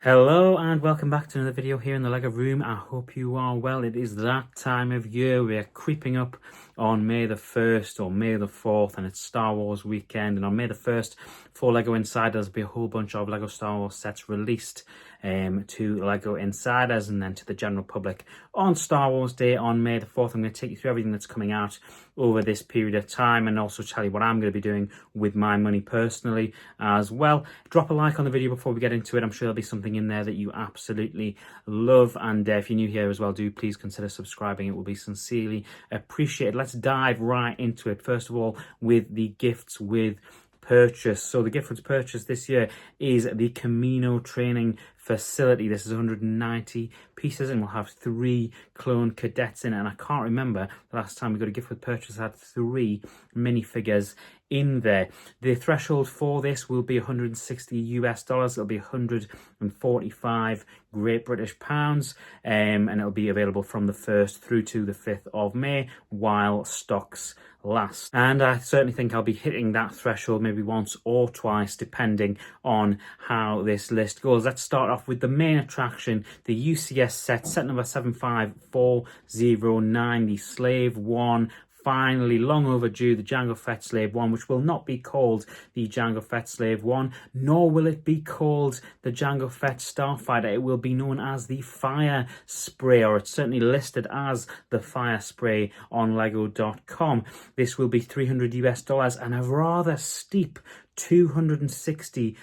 Hello and welcome back to another video here in the LEGO room. I hope you are well. It is that time of year. We're creeping up on May the 1st or May the 4th, and it's Star Wars weekend. And on May the 1st, for LEGO Insiders, there'll be a whole bunch of LEGO Star Wars sets released to LEGO Insiders and then to the general public on Star Wars Day on May the 4th. I'm going to take you through everything that's coming out over this period of time and also tell you what I'm going to be doing with my money personally as well. Drop a like on the video before we get into it. I'm sure there'll be something in there that you absolutely love, and if you're new here as well, do please consider subscribing. It will be sincerely appreciated. Let's dive right into it. First of all, with the gifts with purchase. So the gift with purchase this year is the Kamino training facility. This is 190 pieces and we'll have 3 clone cadets in it. And I can't remember the last time we got a gift with purchase had 3 minifigures in there. The threshold for this will be 160 US dollars. It'll be 145 Great British pounds, and it'll be available from the 1st through to the 5th of May while stocks last. And I certainly think I'll be hitting that threshold maybe once or twice depending on how this list goes. Let's start off with the main attraction, the UCS set number 75409, the Slave 1. Finally, long overdue, the Jango Fett Slave 1, which will not be called the Jango Fett Slave 1, nor will it be called the Jango Fett Starfighter. It will be known as the Fire Spray, or it's certainly listed as the Fire Spray on Lego.com. This will be 300 US dollars and a rather steep £260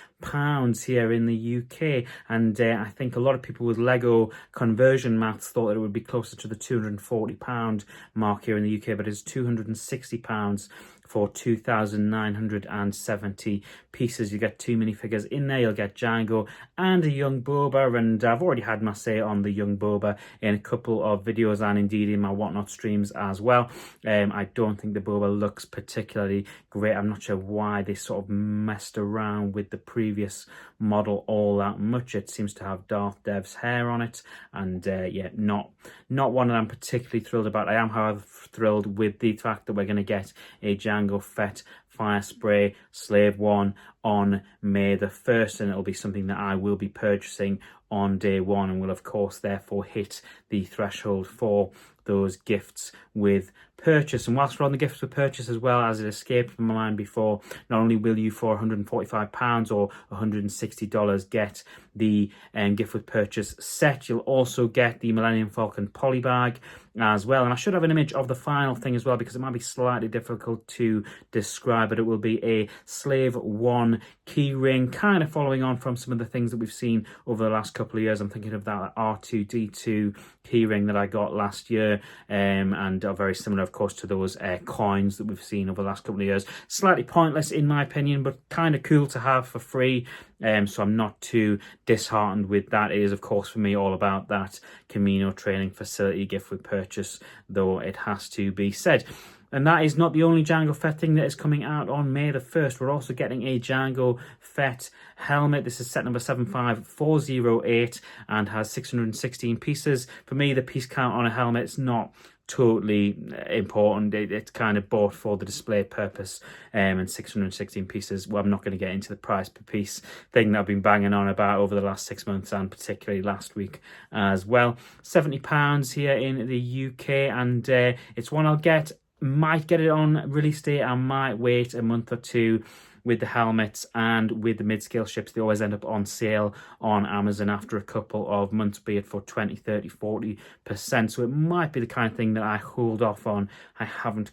here in the UK, and I think a lot of people with Lego conversion maths thought that it would be closer to the £240 mark here in the UK, but it's £260 for 2,970 pieces. You get 2 minifigures in there. You'll get Jango and a young Boba, and I've already had my say on the young Boba in a couple of videos and indeed in my Whatnot streams as well. I don't think the Boba looks particularly great. I'm not sure why they sort of messed around with the previous model all that much. It seems to have Darth Dev's hair on it, and yeah, not one that I'm particularly thrilled about. I am, however, thrilled with the fact that we're going to get a Jango Fett Fire Spray Slave 1 on May the 1st, and it'll be something that I will be purchasing on day one and will of course therefore hit the threshold for those gifts with purchase. And whilst we're on the gifts with purchase as well, as it escaped from my mind before, not only will you for £145 or $160 get the gift with purchase set, you'll also get the Millennium Falcon polybag as well. And I should have an image of the final thing as well, because it might be slightly difficult to describe, but it will be a Slave 1 key ring, kind of following on from some of the things that we've seen over the last couple of years. I'm thinking of that R2-D2 key ring that I got last year, and are very similar of course to those coins that we've seen over the last couple of years. Slightly pointless in my opinion, but kind of cool to have for free. So I'm not too disheartened with that. It is of course for me all about that Kamino training facility gift with purchase, though it has to be said. And that is not the only Jango Fett thing that is coming out on May the 1st. We're also getting a Jango Fett helmet. This is set number 75408 and has 616 pieces. For me, the piece count on a helmet is not totally important. It's kind of bought for the display purpose, and 616 pieces, well, I'm not going to get into the price per piece thing that I've been banging on about over the last 6 months and particularly last week as well. £70 here in the UK, and it's one I'll get. Might get it on release day. I might wait a month or two. With the helmets and with the mid-scale ships, they always end up on sale on Amazon after a couple of months, be it for 20, 30, 40%. So it might be the kind of thing that I hold off on. I haven't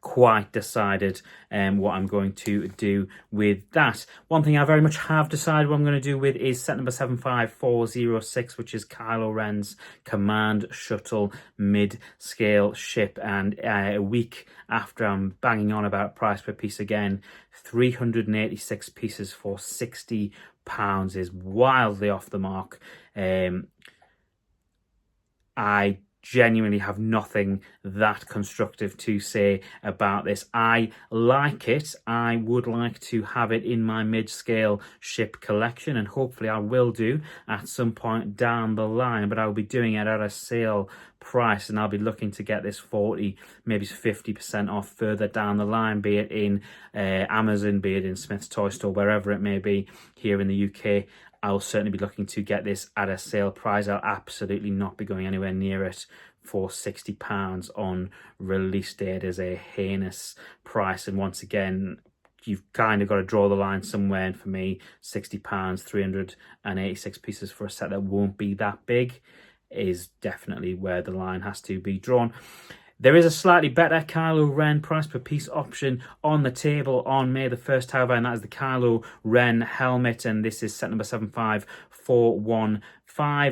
quite decided what I'm going to do with that. One thing I very much have decided what I'm going to do with is set number 75406, which is Kylo Ren's command shuttle mid-scale ship. And a week after I'm banging on about price per piece again, 386 pieces for £60 is wildly off the mark. I genuinely have nothing that constructive to say about this. I like it. I would like to have it in my mid-scale ship collection, and hopefully I will do at some point down the line, but I'll be doing it at a sale price, and I'll be looking to get this 40, maybe 50% off further down the line, be it in Amazon, be it in Smith's Toy Store, wherever it may be here in the UK. I'll certainly be looking to get this at a sale price. I'll absolutely not be going anywhere near it for £60 on release day. It is a heinous price, and once again, you've kind of got to draw the line somewhere, and for me, £60, 386 pieces for a set that won't be that big is definitely where the line has to be drawn. There is a slightly better Kylo Ren price per piece option on the table on May the 1st, however, and that is the Kylo Ren helmet, and this is set number 75415,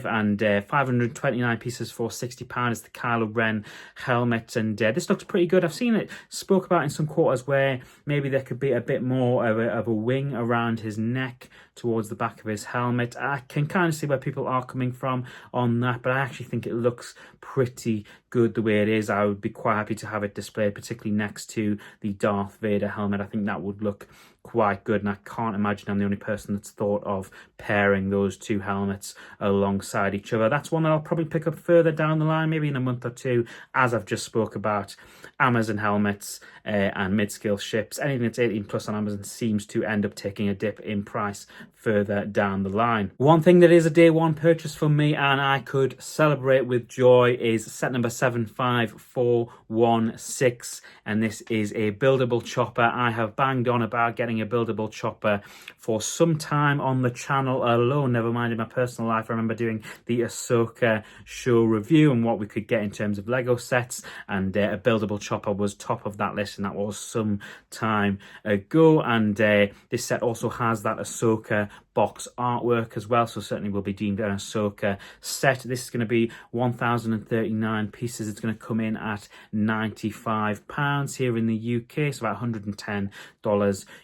and 529 pieces for £60 is the Kylo Ren helmet, and this looks pretty good. I've seen it spoke about in some quarters where maybe there could be a bit more of a wing around his neck towards the back of his helmet. I can kind of see where people are coming from on that, but I actually think it looks pretty good the way it is. I would be quite happy to have it displayed, particularly next to the Darth Vader helmet. I think that would look quite good, and I can't imagine I'm the only person that's thought of pairing those two helmets alongside each other. That's one that I'll probably pick up further down the line, maybe in a month or two, as I've just spoke about. Amazon helmets and mid-scale ships, anything that's 18 plus on Amazon seems to end up taking a dip in price further down the line. One thing that is a day one purchase for me, and I could celebrate with joy, is set number 75416, and this is a buildable chopper. I have banged on about getting a buildable chopper for some time on the channel alone, never mind in my personal life. I remember doing the Ahsoka show review and what we could get in terms of Lego sets, and a buildable chopper was top of that list, and that was some time ago. And this set also has that Ahsoka box artwork as well, so certainly will be deemed an Ahsoka set. This is going to be 1,039 pieces. It's going to come in at £95 here in the UK, so about $110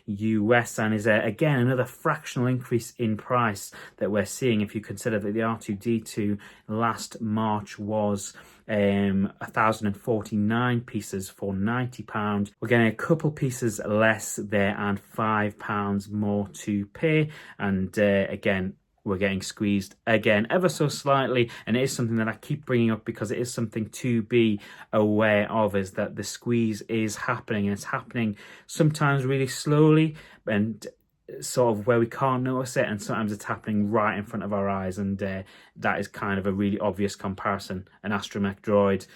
US, and is again another fractional increase in price that we're seeing if you consider that the R2-D2 last March was 1,049 pieces for £90. We're getting a couple pieces less there and £5 more to pay, and again, we're getting squeezed again ever so slightly, and it is something that I keep bringing up because it is something to be aware of, is that the squeeze is happening, and it's happening sometimes really slowly and sort of where we can't notice it, and sometimes it's happening right in front of our eyes, and that is kind of a really obvious comparison. An astromech droid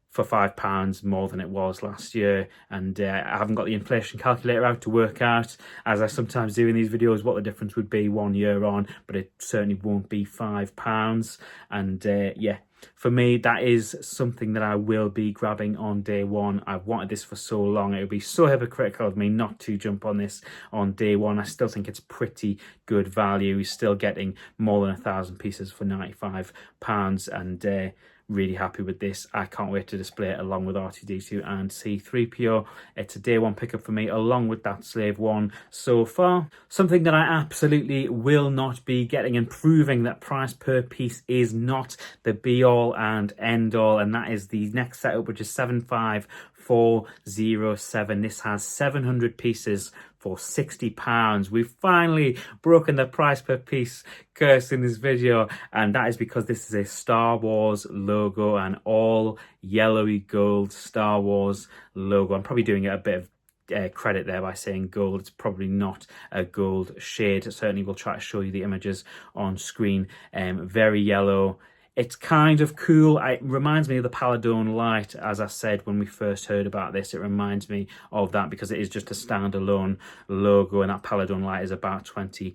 for £5 more than it was last year, and I haven't got the inflation calculator out to work out, as I sometimes do in these videos, what the difference would be 1 year on, but it certainly won't be £5. And yeah, for me, that is something that I will be grabbing on day one. I've wanted this for so long. It would be so hypocritical of me not to jump on this on day one. I still think it's pretty good value. You're still getting more than 1,000 pieces for £95, and really happy with this. I can't wait to display it along with R2-D2 and C-3PO. It's a day one pickup for me, along with that Slave One so far. Something that I absolutely will not be getting, and proving that price per piece is not the be all and end all, and that is the next setup, which is 75407. This has 700 pieces for £60. We've finally broken the price per piece curse in this video, and that is because this is a Star Wars logo, an all yellowy gold Star Wars logo. I'm probably doing it a bit of credit there by saying gold. It's probably not a gold shade. Certainly we'll try to show you the images on screen. Very yellow. It's kind of cool. It reminds me of the Paladone Light, as I said when we first heard about this. It reminds me of that because it is just a standalone logo, and that Paladone Light is about £25.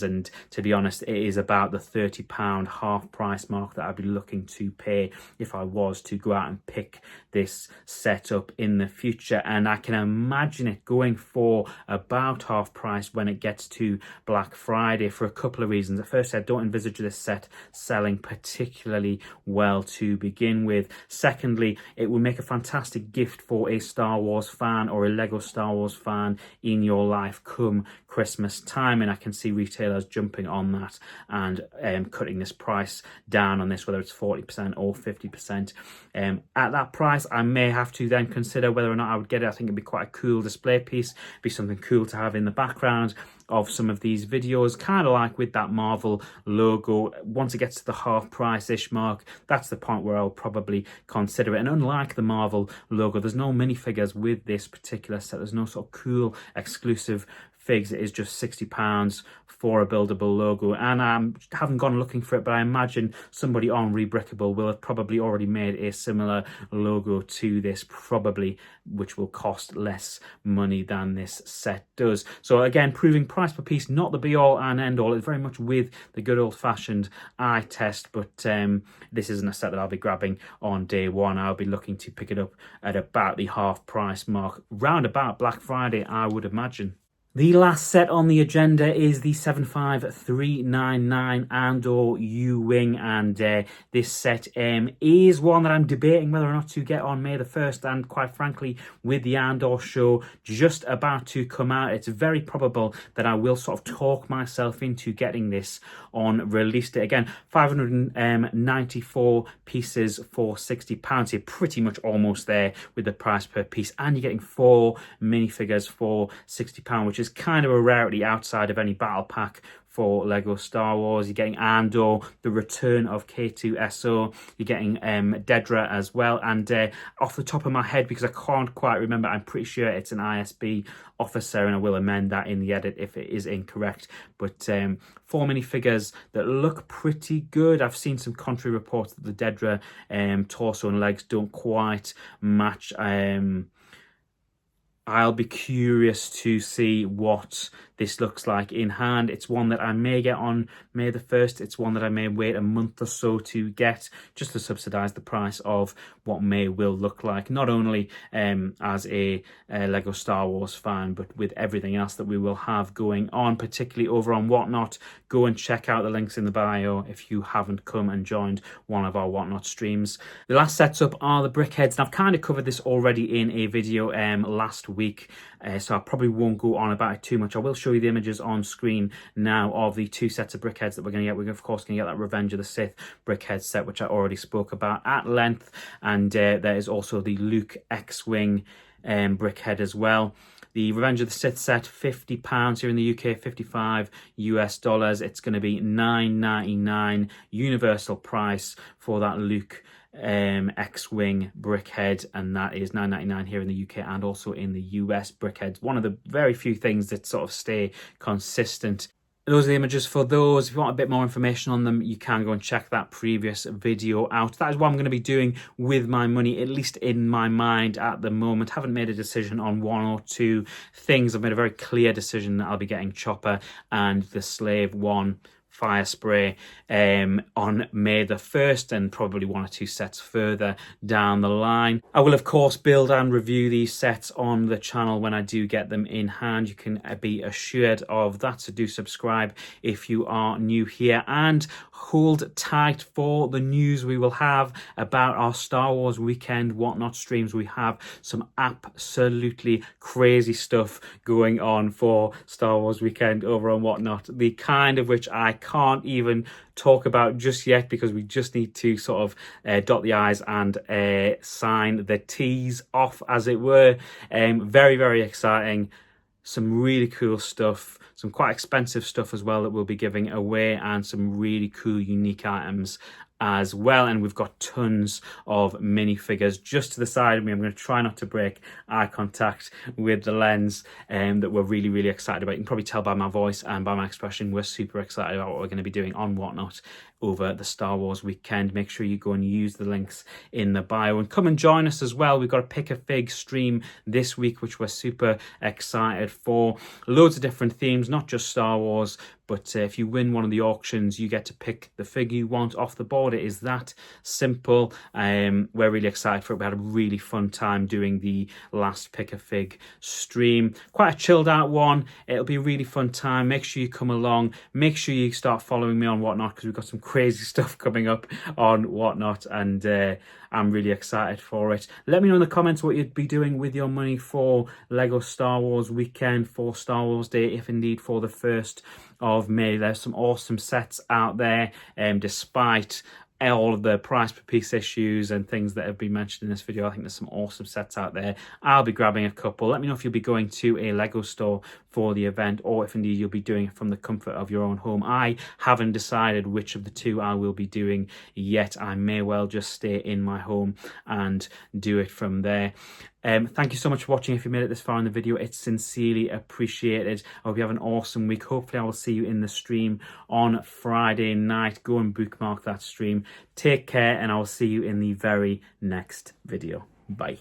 And to be honest, it is about the £30 half price mark that I'd be looking to pay if I was to go out and pick this setup in the future. And I can imagine it going for about half price when it gets to Black Friday for a couple of reasons. At first, I don't envisage this set selling particularly well to begin with. Secondly, it will make a fantastic gift for a Star Wars fan or a Lego Star Wars fan in your life come Christmas time, and I can see retailers jumping on that and cutting this price down on this, whether it's 40% or 50%. At that price, I may have to then consider whether or not I would get it. I think it'd be quite a cool display piece, be something cool to have in the background of some of these videos, kind of like with that Marvel logo. Once it gets to the half price-ish mark, that's the point where I'll probably consider it. And unlike the Marvel logo, there's no minifigures with this particular set. There's no sort of cool exclusive figs, it is just £60 for a buildable logo, and I haven't gone looking for it, but I imagine somebody on Rebrickable will have probably already made a similar logo to this, probably, which will cost less money than this set does. So again, proving price per piece, not the be all and end all. It's very much with the good old fashioned eye test, but this isn't a set that I'll be grabbing on day one. I'll be looking to pick it up at about the half price mark, round about Black Friday, I would imagine. The last set on the agenda is the 75399 Andor U-Wing, and this set is one that I'm debating whether or not to get on May the 1st, and quite frankly, with the Andor show just about to come out, it's very probable that I will sort of talk myself into getting this on release day. Again, 594 pieces for £60. You're pretty much almost there with the price per piece, and you're getting 4 minifigures for £60, which is kind of a rarity outside of any battle pack for Lego Star Wars. You're getting Andor, the return of K2SO, you're getting Dedra as well, and off the top of my head, because I can't quite remember, I'm pretty sure it's an ISB officer, and I will amend that in the edit if it is incorrect, but 4 minifigures that look pretty good. I've seen some contrary reports that the Dedra torso and legs don't quite match. I'll be curious to see what this looks like in hand. It's one that I may get on May the 1st. It's one that I may wait a month or so to get, just to subsidise the price of what May will look like, not only as a Lego Star Wars fan, but with everything else that we will have going on, particularly over on Whatnot. Go and check out the links in the bio if you haven't come and joined one of our Whatnot streams. The last sets up are the Brickheads, and I've kind of covered this already in a video last week, so I probably won't go on about it too much. I will show you the images on screen now of the 2 sets of Brickheads that we're going to get. We're of course going to get that Revenge of the Sith Brickhead set, which I already spoke about at length, and there is also the Luke X-Wing Brickhead as well. The Revenge of the Sith set, £50 here in the UK, $55 US. It's going to be $9.99 universal price for that Luke X-Wing Brickhead, and that is $9.99 here in the UK and also in the US. Brickheads, one of the very few things that sort of stay consistent. Those are the images for those. If you want a bit more information on them, you can go and check that previous video out. That is what I'm going to be doing with my money, at least in my mind at the moment. Haven't made a decision on 1 or 2 things. I've made a very clear decision that I'll be getting Chopper and the Slave 1 fire spray on May the 1st, and probably 1 or 2 sets further down the line. I will of course build and review these sets on the channel when I do get them in hand. You can be assured of that, so do subscribe if you are new here, and hold tight for the news we will have about our Star Wars weekend Whatnot streams. We have some absolutely crazy stuff going on for Star Wars weekend over on Whatnot, the kind of which I can't even talk about just yet, because we just need to sort of dot the I's and sign the T's off, as it were. Very, very exciting. Some really cool stuff, some quite expensive stuff as well that we'll be giving away, and some really cool unique items as well. And we've got tons of minifigures just to the side of me. I'm going to try not to break eye contact with the lens, that we're really, really excited about. You can probably tell by my voice and by my expression, we're super excited about what we're going to be doing on Whatnot over the Star Wars weekend. Make sure you go and use the links in the bio and come and join us as well. We've got a Pick a Fig stream this week, which we're super excited for. Loads of different themes, not just Star Wars, but if you win one of the auctions, you get to pick the fig you want off the board. It is that simple. We're really excited for it. We had a really fun time doing the last Pick a Fig stream. Quite a chilled out one. It'll be a really fun time. Make sure you come along. Make sure you start following me on Whatnot, because we've got some crazy stuff coming up on Whatnot, and I'm really excited for it. Let me know in the comments what you'd be doing with your money for Lego Star Wars weekend, for Star Wars Day, if indeed for the 1st of May. There's some awesome sets out there, despite all of the price per piece issues and things that have been mentioned in this video. I think there's some awesome sets out there. I'll be grabbing a couple. Let me know if you'll be going to a Lego store for the event, or if indeed you'll be doing it from the comfort of your own home. I haven't decided which of the 2 I will be doing yet. I may well just stay in my home and do it from there. Thank you so much for watching. If you made it this far in the video, it's sincerely appreciated. I hope you have an awesome week. Hopefully I will see you in the stream on Friday night. Go and bookmark that stream. Take care, and I will see you in the very next video. Bye.